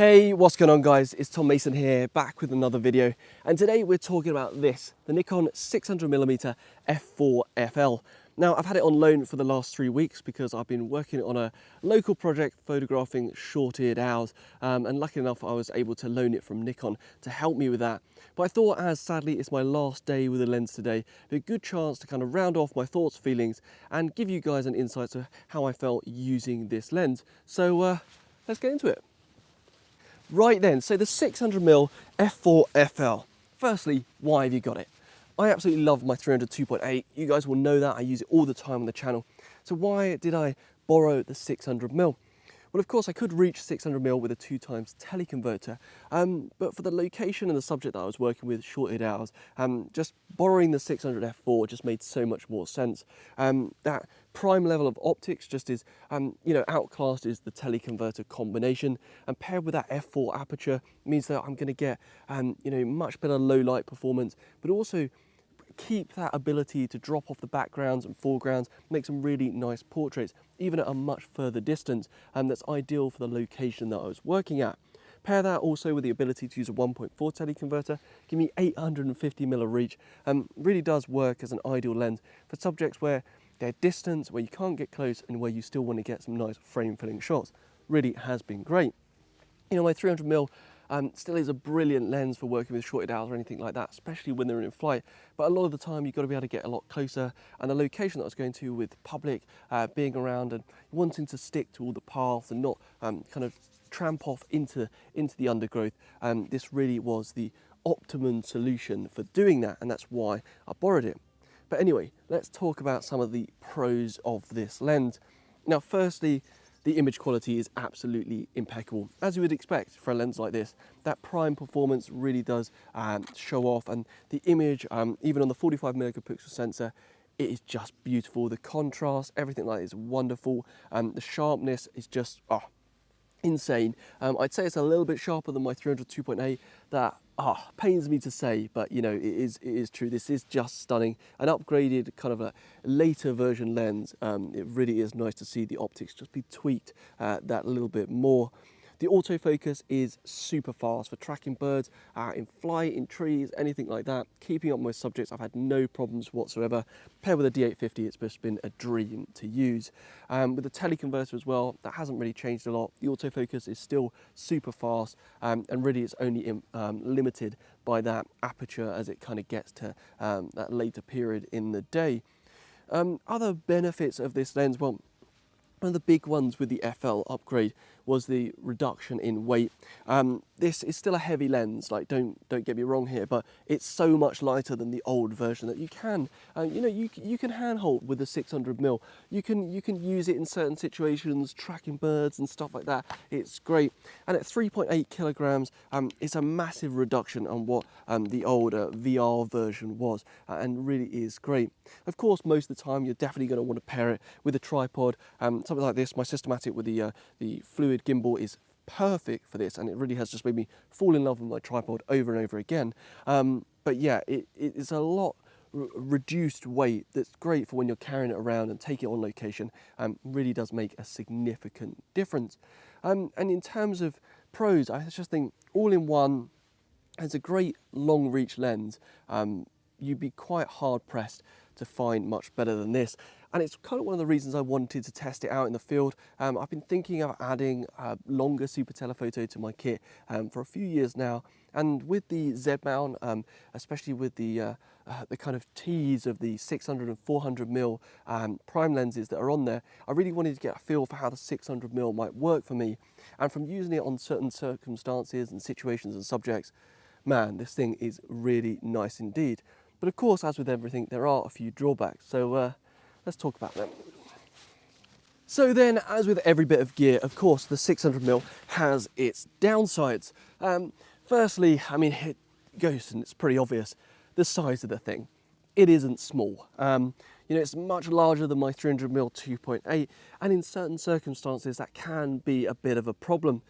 Hey, what's going on guys? It's Tom Mason here, back with another video. And today we're talking about this, the Nikon 600mm f4 FL. Now, I've had it on loan for the last 3 weeks because I've been working on a local project photographing short-eared owls. And lucky enough, I was able to loan it from Nikon to help me with that. But I thought, as sadly it's my last day with the lens today, it'd be a good chance to kind of round off my thoughts, feelings, and give you guys an insight to how I felt using this lens. So let's get into it. Right then, so the 600mm f4 FL. Firstly, why have you got it? I absolutely love my 300 2.8. You guys will know that, I use it all the time on the channel. So why did I borrow the 600mm? Well, of course, I could reach 600mm with a 2x teleconverter, but for the location and the subject that I was working with, short-eared owls, just borrowing the 600 f4 just made so much more sense. That prime level of optics just is, outclassed is the teleconverter combination, and paired with that f4 aperture means that I'm going to get, much better low light performance, but also keep that ability to drop off the backgrounds and foregrounds, make some really nice portraits, even at a much further distance, and that's ideal for the location that I was working at. Pair that also with the ability to use a 1.4 teleconverter, give me 850mm of reach, really does work as an ideal lens for subjects where they're distant, where you can't get close, and where you still want to get some nice frame-filling shots. Really has been great. You know, my 300mm still is a brilliant lens for working with short-eared owls or anything like that, especially when they're in flight. But a lot of the time, you've got to be able to get a lot closer. And the location that I was going to with public, being around and wanting to stick to all the paths and not kind of tramp off into the undergrowth, this really was the optimum solution for doing that. And that's why I borrowed it. But anyway, let's talk about some of the pros of this lens. Now, firstly, the image quality is absolutely impeccable, as you would expect for a lens like this. That prime performance really does show off, and the image, even on the 45 megapixel sensor, it is just beautiful. The contrast, everything like it is wonderful. The sharpness is just insane. I'd say it's a little bit sharper than my 300 2.8. That pains me to say, but you know, it is true. This is just stunning. An upgraded kind of a later version lens. It really is nice to see the optics just be tweaked that little bit more. The autofocus is super fast for tracking birds in flight, in trees, anything like that. Keeping up my subjects, I've had no problems whatsoever. Paired with a D850, it's just been a dream to use. With the teleconverter as well, that hasn't really changed a lot. The autofocus is still super fast, and really it's only limited by that aperture as it kind of gets to that later period in the day. Other benefits of this lens, well, one of the big ones with the FL upgrade was the reduction in weight. This is still a heavy lens, like don't get me wrong here, but it's so much lighter than the old version that you can, you can handhold with the 600mm. You can use it in certain situations, tracking birds and stuff like that. It's great. And at 3.8 kilograms, it's a massive reduction on what the older VR version was, and really is great. Of course, most of the time, you're definitely going to want to pair it with a tripod. Something like this, my Systematic with the fluid gimbal is perfect for this, and it really has just made me fall in love with my tripod over and over again. But yeah, it is a lot reduced weight that's great for when you're carrying it around and take it on location. Really does make a significant difference. And in terms of pros, I just think all in one, as a great long reach lens, you'd be quite hard pressed to find much better than this. And it's kind of one of the reasons I wanted to test it out in the field. I've been thinking of adding a longer super telephoto to my kit for a few years now. And with the Z mount, especially with the kind of tease of the 600 and 400mm prime lenses that are on there, I really wanted to get a feel for how the 600mm might work for me. And from using it on certain circumstances and situations and subjects, man, this thing is really nice indeed. But of course, as with everything, there are a few drawbacks. So let's talk about them. So then, as with every bit of gear, of course, the 600mm has its downsides. Firstly, I mean, it goes, and it's pretty obvious, the size of the thing. It isn't small. It's much larger than my 300mm 2.8, and in certain circumstances, that can be a bit of a problem.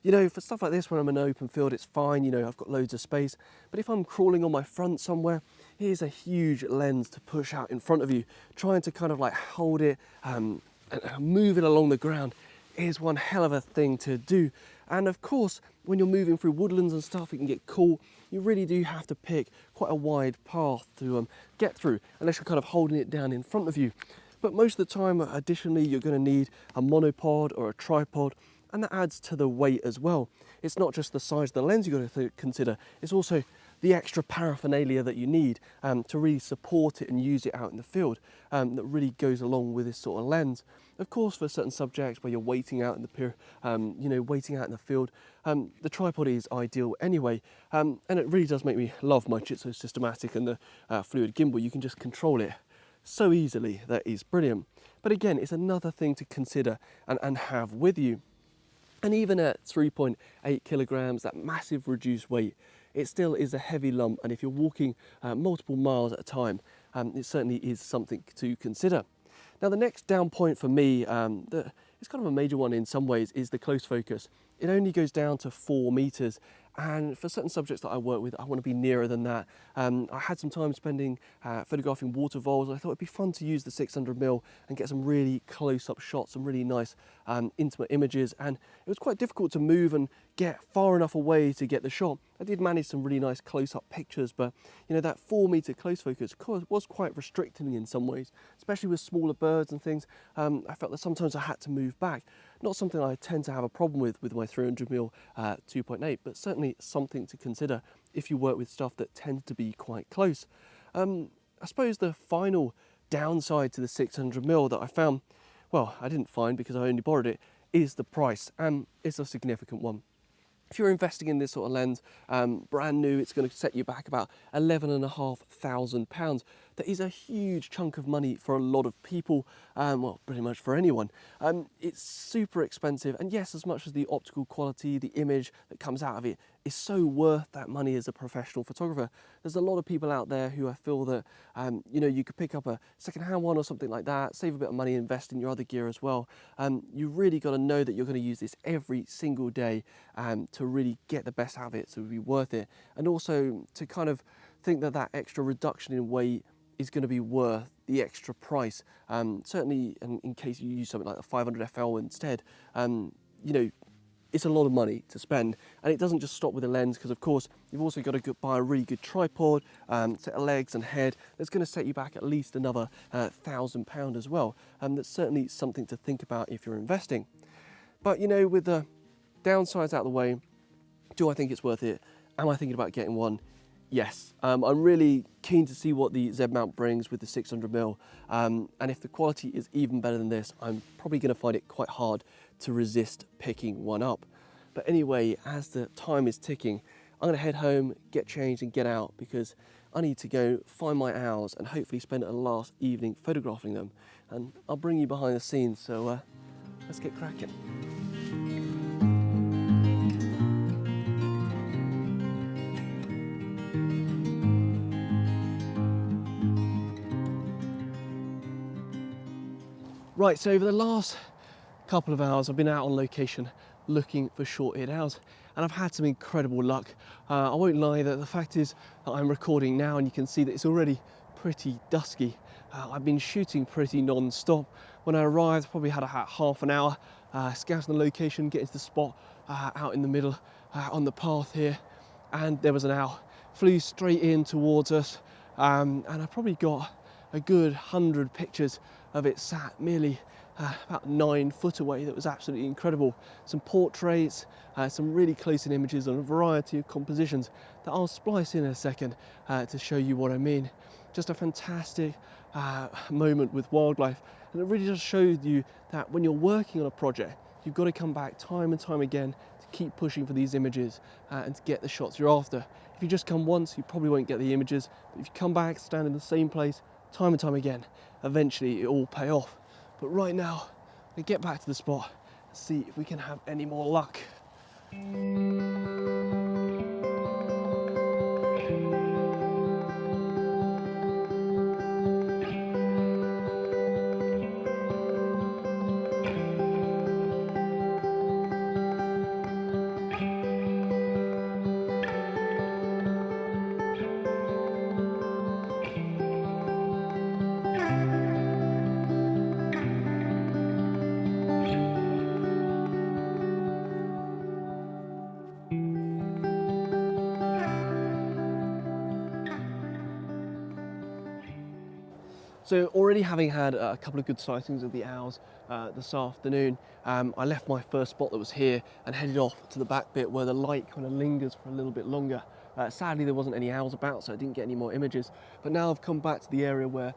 For stuff like this, when I'm in an open field, it's fine, I've got loads of space. But if I'm crawling on my front somewhere, here's a huge lens to push out in front of you, trying to kind of like hold it and move it along the ground is one hell of a thing to do. And of course, when you're moving through woodlands and stuff, it can get cool. You really do have to pick quite a wide path to get through, unless you're kind of holding it down in front of you. But most of the time, additionally, you're going to need a monopod or a tripod, and that adds to the weight as well. It's not just the size of the lens you've got to consider, it's also the extra paraphernalia that you need to really support it and use it out in the field that really goes along with this sort of lens. Of course, for certain subjects where you're waiting out in the waiting out in the field, the tripod is ideal anyway, and it really does make me love my Jitsu Systematic and the fluid gimbal. You can just control it so easily. That is brilliant. But again, it's another thing to consider and have with you. And even at 3.8 kilograms, that massive reduced weight, it still is a heavy lump. And if you're walking multiple miles at a time, it certainly is something to consider. Now, the next down point for me, that is kind of a major one in some ways, is the close focus. It only goes down to 4 meters. And for certain subjects that I work with, I want to be nearer than that. I had some time spending photographing water voles. I thought it'd be fun to use the 600mm and get some really close-up shots, some really nice intimate images. And it was quite difficult to move and get far enough away to get the shot. I did manage some really nice close-up pictures, but that 4 meter close focus was quite restricting in some ways, especially with smaller birds and things. I felt that sometimes I had to move back. Not something I tend to have a problem with my 300mm 2.8, but certainly something to consider if you work with stuff that tends to be quite close. I suppose the final downside to the 600mm that I found, well, I didn't find because I only borrowed it, is the price, and it's a significant one. If you're investing in this sort of lens, brand new, it's going to set you back about £11,500. That is a huge chunk of money for a lot of people, well, pretty much for anyone. It's super expensive, and yes, as much as the optical quality, the image that comes out of it is so worth that money as a professional photographer, there's a lot of people out there who I feel that, you could pick up a second-hand one or something like that, save a bit of money, invest in your other gear as well. You really got to know that you're going to use this every single day to really get the best out of it, so it'll be worth it. And also to kind of think that that extra reduction in weight is going to be worth the extra price. Certainly in case you use something like the 500 FL instead, it's a lot of money to spend. And it doesn't just stop with the lens, because of course you've also got to buy a really good tripod, set of legs and head. That's going to set you back at least another £1,000 as well. That's certainly something to think about if you're investing. But with the downsides out of the way, do I think it's worth it? Am I thinking about getting one? Yes. I'm really keen to see what the Z mount brings with the 600mm, and if the quality is even better than this, I'm probably going to find it quite hard to resist picking one up. But anyway, as the time is ticking, I'm going to head home, get changed and get out, because I need to go find my owls and hopefully spend a last evening photographing them. And I'll bring you behind the scenes, so let's get cracking. Right, so over the last couple of hours, I've been out on location looking for short-eared owls, and I've had some incredible luck. I won't lie, that the fact is that I'm recording now, and you can see that it's already pretty dusky. I've been shooting pretty non-stop. When I arrived, probably had about half an hour scouting the location, getting to the spot out in the middle on the path here, and there was an owl. Flew straight in towards us, and I probably got a good 100 pictures of it sat merely about 9 foot away. That was absolutely incredible. Some portraits, some really close-in images on a variety of compositions that I'll splice in a second to show you what I mean. Just a fantastic moment with wildlife, and it really just shows you that when you're working on a project, you've got to come back time and time again to keep pushing for these images and to get the shots you're after. If you just come once, you probably won't get the images, but if you come back, stand in the same place time and time again, eventually it will pay off. But right now, we get back to the spot and see if we can have any more luck. So already having had a couple of good sightings of the owls this afternoon, I left my first spot that was here and headed off to the back bit where the light kind of lingers for a little bit longer. Sadly, there wasn't any owls about, so I didn't get any more images. But now I've come back to the area where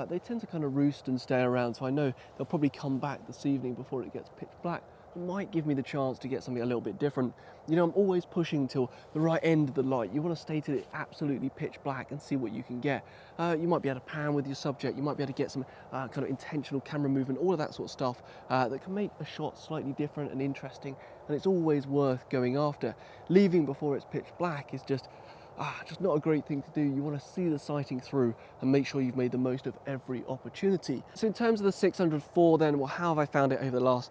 they tend to kind of roost and stay around, so I know they'll probably come back this evening before it gets pitch black. It might give me the chance to get something a little bit different. You know, I'm always pushing till the right end of the light. You want to stay till it's absolutely pitch black and see what you can get. You might be able to pan with your subject. You might be able to get some kind of intentional camera movement, all of that sort of stuff that can make a shot slightly different and interesting. And it's always worth going after. Leaving before it's pitch black is just not a great thing to do. You want to see the sighting through and make sure you've made the most of every opportunity. So in terms of the 604 then, well, how have I found it over the last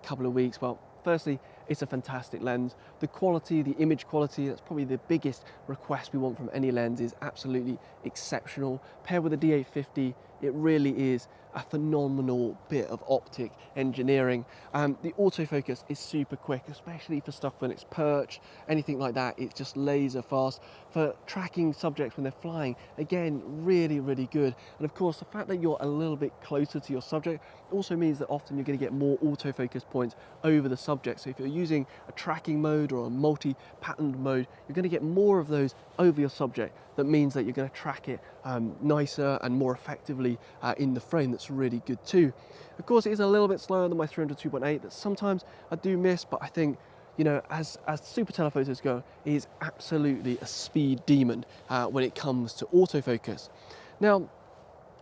couple of weeks? Well, firstly, it's a fantastic lens. The quality, the image quality, that's probably the biggest request we want from any lens, is absolutely exceptional. Paired with the D850, it really is a phenomenal bit of optic engineering. The autofocus is super quick, especially for stuff when it's perched, anything like that. It's just laser fast. For tracking subjects when they're flying, again, really, really good. And of course, the fact that you're a little bit closer to your subject also means that often you're going to get more autofocus points over the subject. So if you're using a tracking mode or a multi-patterned mode, you're going to get more of those over your subject. That means that you're going to track it nicer and more effectively in the frame. That's really good too. Of course, it is a little bit slower than my 300 2.8 that sometimes I do miss, but I think, you know, as super telephotos go, it is absolutely a speed demon when it comes to autofocus. Now,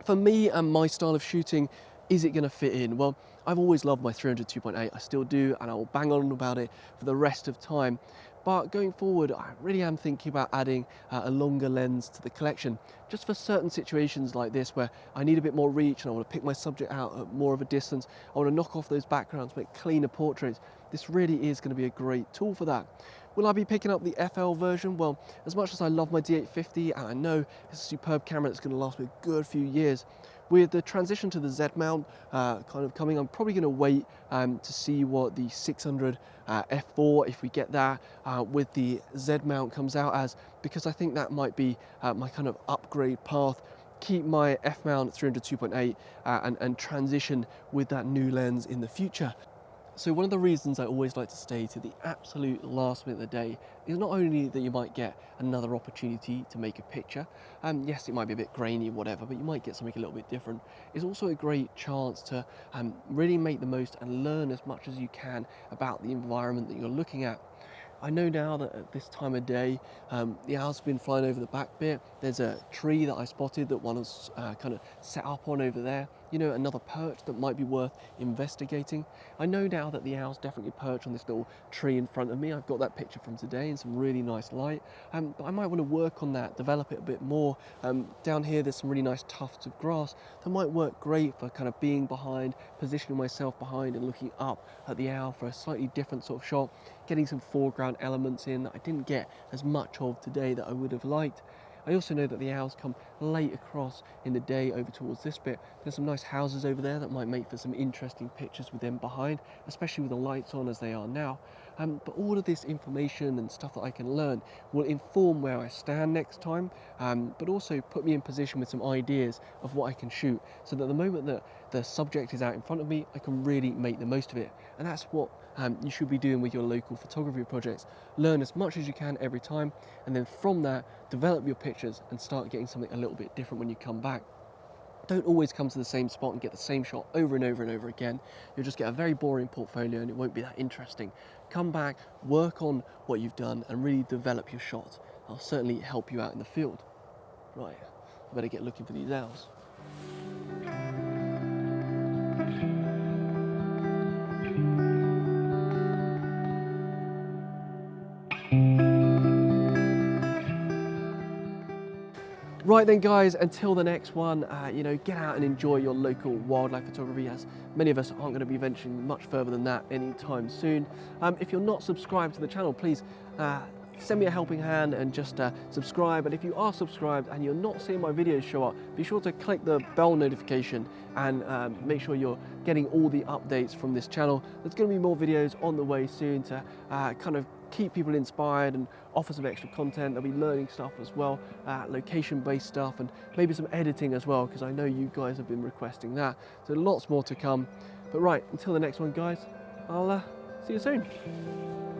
for me and my style of shooting, is it going to fit in? Well, I've always loved my 300 2.8, I still do, and I will bang on about it for the rest of time. But going forward, I really am thinking about adding a longer lens to the collection, just for certain situations like this where I need a bit more reach and I want to pick my subject out at more of a distance. I want to knock off those backgrounds, make cleaner portraits. This really is going to be a great tool for that. Will I be picking up the FL version? Well, as much as I love my D850, and I know it's a superb camera that's going to last me a good few years, with the transition to the Z mount kind of coming, I'm probably going to wait to see what the 600 f4, if we get that, with the Z mount comes out as, because I think that might be my kind of upgrade path. Keep my F mount 300 2.8 and transition with that new lens in the future. So one of the reasons I always like to stay to the absolute last minute of the day is not only that you might get another opportunity to make a picture, yes, it might be a bit grainy or whatever, but you might get something a little bit different. It's also a great chance to really make the most and learn as much as you can about the environment that you're looking at. I know now that at this time of day, the owls have been flying over the back bit. There's a tree that I spotted that one was kind of set up on over there. You know, another perch that might be worth investigating. I know now that the owls definitely perch on this little tree in front of me. I've got that picture from today in some really nice light. But I might want to work on that, develop it a bit more. Down here, there's some really nice tufts of grass that might work great for kind of being behind, positioning myself behind and looking up at the owl for a slightly different sort of shot, getting some foreground elements in that I didn't get as much of today that I would have liked. I also know that the owls come late across in the day over towards this bit. There's some nice houses over there that might make for some interesting pictures with them behind, especially with the lights on as they are now. But all of this information and stuff that I can learn will inform where I stand next time, but also put me in position with some ideas of what I can shoot, so that the moment that the subject is out in front of me, I can really make the most of it. And that's what you should be doing with your local photography projects. Learn as much as you can every time, and then from that, develop your pictures and start getting something a little bit different when you come back. Don't always come to the same spot and get the same shot over and over and over again. You'll just get a very boring portfolio and it won't be that interesting. Come back, work on what you've done and really develop your shots. I'll certainly help you out in the field. Right, I better get looking for these owls. Right then guys, until the next one, you know, get out and enjoy your local wildlife photography, as many of us aren't going to be venturing much further than that anytime soon. If you're not subscribed to the channel, please send me a helping hand and just subscribe. And if you are subscribed and you're not seeing my videos show up, be sure to click the bell notification and make sure you're getting all the updates from this channel. There's going to be more videos on the way soon to kind of keep people inspired and offer some extra content. There'll be learning stuff as well, location-based stuff, and maybe some editing as well, because I know you guys have been requesting that. So lots more to come. But right, until the next one, guys, I'll see you soon.